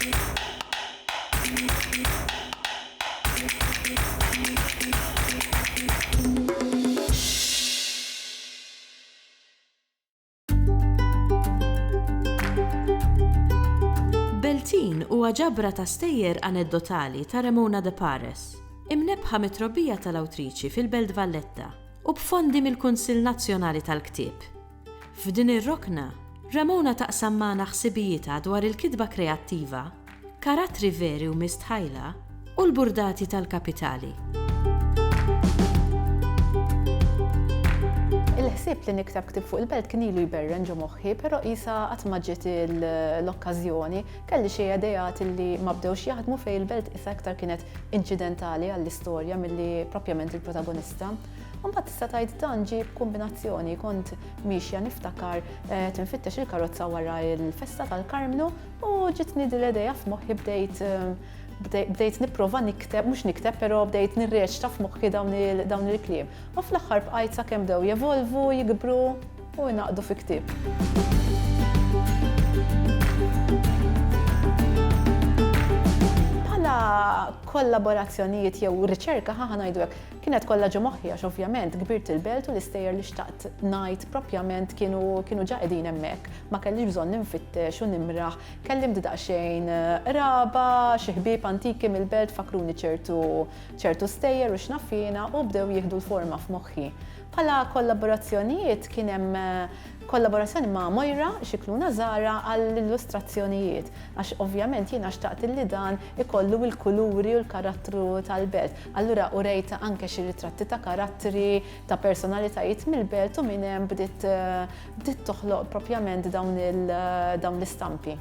Beltin huwa ġabra ta' stejjer aneddotali ta' Ramona de Pares, imnebħa mit-trobbija tal-awtriċi fil-Belt Valletta u b'fondi mill-Kunsill Nazzjonali tal-Ktieb. F'din ir-rokna, Ramona taqsam magħna ħsibijietha dwar il-kitba kreattiva, karattri veri u mistħajla u l-burdati tal-kapitali. Il-ħsieb li nikteb ktib fuq il-belt kien ilu jberren ġo moħħi, però qisha qatt ma ġiet l-okkażjoni kelli xi idejat li ma bdewx jaħdmu fejn il-belt issa aktar kienet inċidentali għall-istorja milli proprjament il-protagonista. Mbagħad tista' tgħid dan ġie b'kombinazzjoni kont mixja niftakar tinfittex il-karozza wara l-festa tal-Karmnu u ġitni din l-idea f'moħħi bdejt nipprova nikteb, mhux nikteb, però bdejt nirreċta f'moħħi dawn il-kliem. U fl-aħħar bqajt sakemm bdew jevolvu, jikbru u jnaqdu fi ktieb. Kollaborazzjonijiet jew riċerka ħa ngħidu hekk kienet kollha ġo moħħi għax ovvjament kbirt il-belt u l-istejjer li xtaqt ngħid propjament kienu ġa qegħdin hemmhekk. Ma kellix bżonn ninfittex u nimraħ, kellim daqsxejn raba, xi ħbieb antiki mill-belt fakruni ċertu stejjer u x'nafina u bdew jieħdu l-forma f'moħħi. Bħala kollaborazzjonijiet kien hemm kollaborazzjoni ma' Mojra Xikluna Zara għall-illustrazzjonijiet għax ovvjament jiena xtaqt li dan ikollu l-kuluri u l-karattru tal-belt. Allura urejta anke xi ritratti ta' karattri ta' personalitajiet mill-belt u minn hemm bdiet toħloq propjament dawn l-istampi.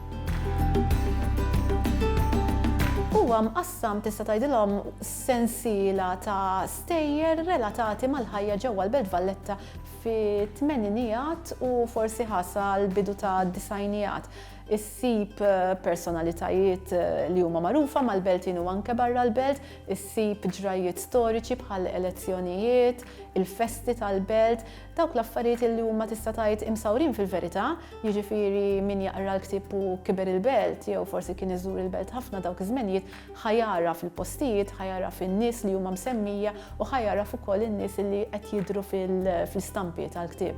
Huwa mqassam tista' tgħidilhom sensiela ta' stejjer relatati mal-ħajja ġewwa l-Belt Valletta fit-tmeninijiet u forsi ħasa l-bidu ta' disajnijat. Issib personalitajiet li huma magħrufa mal-beltin u anke barra l-belt, issib ġrajiet storiċi bħal elezzjonijiet, il-festi tal-belt, dawk l-affarijiet li huma tista' tgħid imsawrin fil-verità, jiġifieri min jaqra l-ktieb u kiber il-belt jew forsi kien iżur il-belt ħafna dawk iż-żmenijiet ħajara fil-postijiet, ħajara fin-nies li huma msemmija u ħajara ukoll in-nies li qed jidhru fil-stampi tal-ktieb.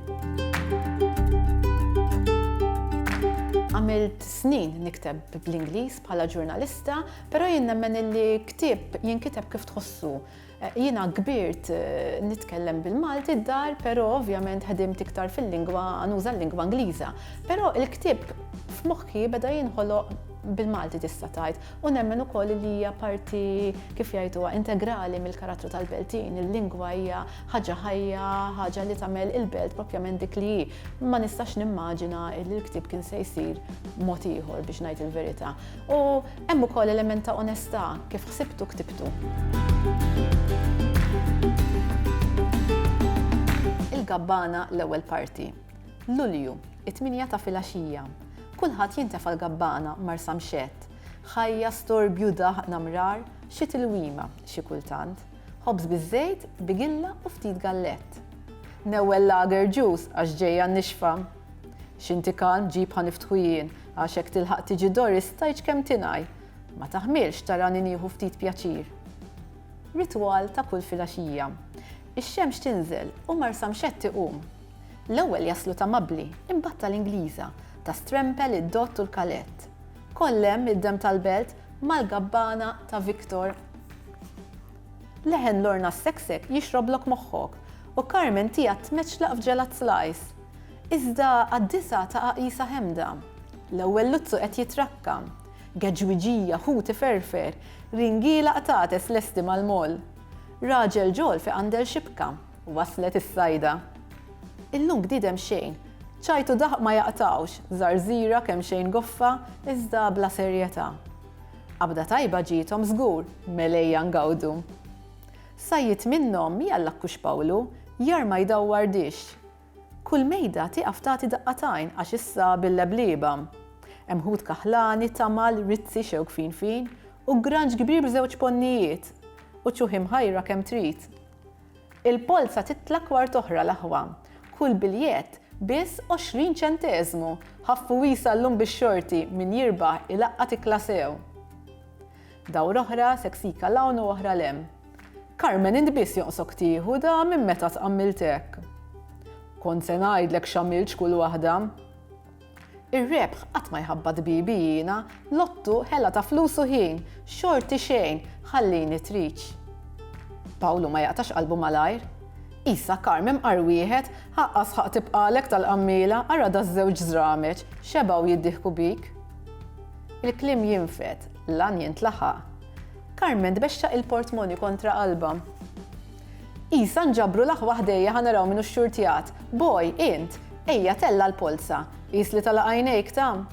Għamilt snin nikteb bl-Ingliż bħala ġurnalista, però jien nemmen li ktieb jinkiteb kif tħossu. Jiena kbirt nitkellem bil-Malti d-dar, però ovvjament ħedimt iktar fil-lingwa, nuża l-lingwa Ingliża. Però il-ktieb f'moħħi beda jinħoloq bil-Malti tista' tgħid u nemmen ukoll li hija parti kif jgħiduha integrali mill-karattru tal-beltin. Il-lingwa hija ħaġa ħajja, ħaġa li tagħmel il-belt propjament dik li hi. Ma nistax nimmaġina li l-ktieb kien se jsir mod ieħor biex ngħid il-verità. U hemm ukoll element ta' onestà kif ħsibtu ktibtu. Il-gabbana l-ewwel parti. Lulju, it-8 ta' filgħaxija. Kulħadd jintef' għall-gabbana marsa mxett. Ħajja storbju daħq namrar, xi tilwima xi kultant. Ħobż biż-żejt, bigilla u ftit gallett. Newwel lager ġus għax ġejja nixfa. X'intikan ġib ħaniftħu jien għax hekk tilħaq tiġi Doris tajġ kemm tingħaj. Ma taħmilx tarani nieħu ftit pjaċir. Ritwal ta' kull filgħaxija. Ix-xemx tinżel u marsa mxett iqum. L-ewwel jaslu ta' Mabli, imbagħad tal-Ingliża, ta' Strempel, id-Dott u l-Kalett. Kollem id-dem tal-belt mal-gabbana ta' Viktor. Leħen Lorna s-seksek jixroblok moħħok u Carmen tija tmeċlaq f'ġelat slice. Iżda għad-disa ta' Qaqisa Ħemda. L-ewwel Luzzu qed jitrakka. Geġwiġija ħuti ferfer, ringila qtates lesti mal-moll. Raġel ġol fi għandel xibka, waslet is-sajda. Illum gdidem xejn, ċajtu daħq ma jaqtawx, żarżira kemm xejn goffa, iżda bla serjetà. Qabda tajba ġietom żgur, melejja ngawdu. Sajjit minnhom jallakkux Pawlu, jar ma jdawwar dix. Kull mejda tieqaf tagħti daqqatajn għax issa bil-leblieba. Hemm ħud kaħlani, tamal, rizzi xewk fin u granġ kbir b'żewġ ponnijiet u ċuħim ħajra kemm trid. Il-polza titlak kwart oħra l-aħwa. Kull biljett Biss 20 ċenteżmu ħaffu wisa llum bix-xorti min jirbaħ ilaqqat iklasew. Dawr oħra seksika lawn u oħra lem. Carmen int biss joqsok tieħu da minn meta tqammiltek. Kont se ngħidlek x'għamilx kull waħda. Ir-rebħ qatt ma jħabbad bibi jiena, lottu ħella ta' flus u ħin, xorti xejn, ħallini triċ. Pawlu ma jaqtax qalbu malajr. Issa Carmen qar wieħed ħaqqas ħaq tibqalek tal-qammila ara da żewġ żrameġ xebgħu jiddieħku bik. Il-kliem jinfet, lan jintlaħaq. Carmen tbexxa il-portmoni kontra qalba. Isa nġabru laħ waħdejja ħanaraw minnu x-xurtjat. Boj, int, ejja tella l-polsa. Qis li tal-għajnejk ta'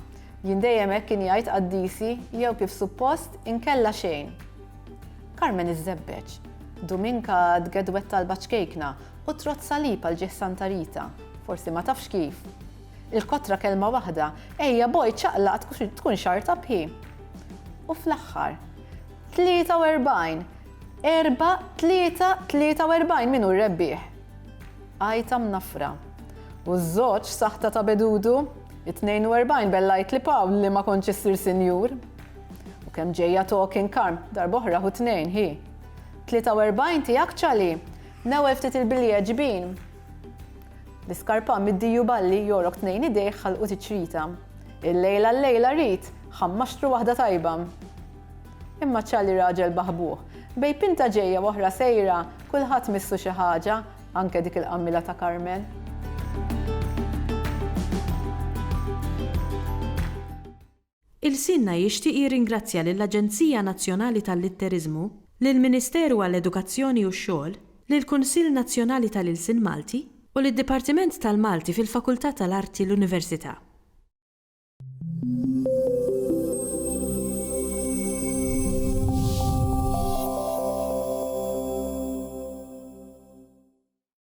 jien dejjem hekk kien jgħid qaddisi jew kif suppost inkella xejn. Carmen iżżebbeġ. Dominka tgedwet tal-baċkejkna u trot salib għal ġih Santa Rita. Forsi ma tafx kif. Il-kotra kelma waħda, ejja boj ċaqlaq tkun xarta bħi. U fl-aħħar, 43, 43 minu r-rebbieħ. Għajta mnafra. U ż-żoġ saħta ta' bedudu, 42 bellajt li Pawl li ma konċ issir sinjur. U kemm ġejja talking Carm, darboħra hu 2 hi. 43 tiegħek ċali, newel ftit il-bilja ġbin. L-iskarpa mid-diju balli jorok 2 idejh ħalqu tiċrita. Il-lejla rit, ħammaxtru waħda tajba. Imma ċali raġel baħbuh, bej pinta ġejja oħra sejra, kulħadd missu xi ħaġa, anke dik il-qammila ta' Carmen. Il-Sinna jixtieq jirringrazzja lill-Aġenzija Nazzjonali tal-Litterizmu, lill-Ministeru għall-Edukazzjoni u x-Xogħol, lill-Kunsill Nazzjonali tal-Ilsien Malti u lid-Dipartiment tal-Malti fil-Fakultà tal-Arti l-Università.